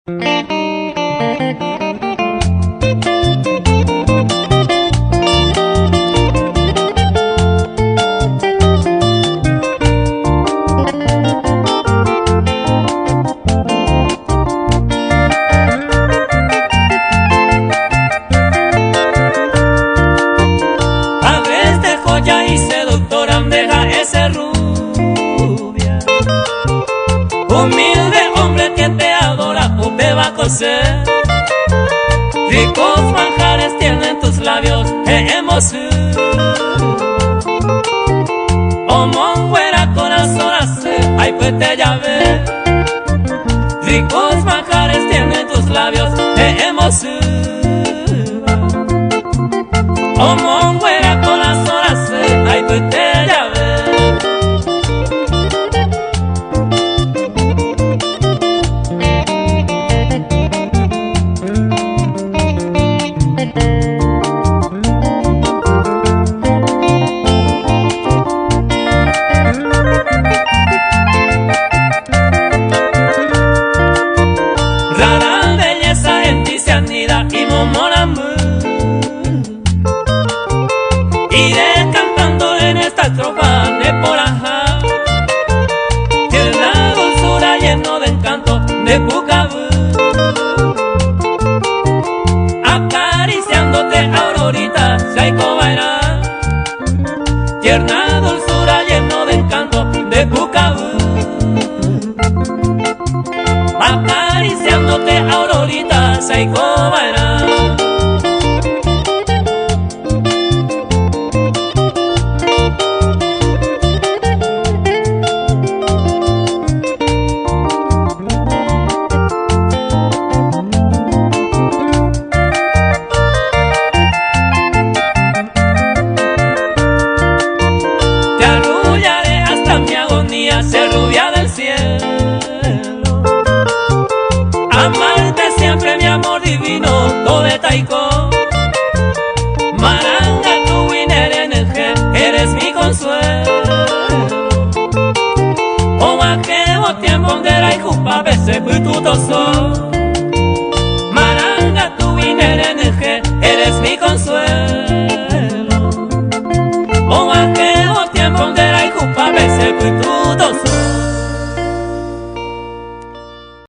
Y seductora, deja ese rubia. Humilde hombre que te adora, te va a coser. Ricos manjares tienen tus labios, emoción. Oh, monguera, corazón, ay, pues te llave. Ricos manjares tienen tus labios, emoción. Oh, monguera, corazón, ay, pues te llave. Rara belleza en ti se anida y momoramos. Iré cantando en esta estrofa de por ajá. Tierna dulzura lleno de encanto de Pucabú. Acariciándote, Aurorita, Saico Bairá. Tierna dulzura lleno de encanto de Pucabú. Acariciándote, Aurorita, Saico Bairá. Te arrullaré hasta mi agonía, se arrulla.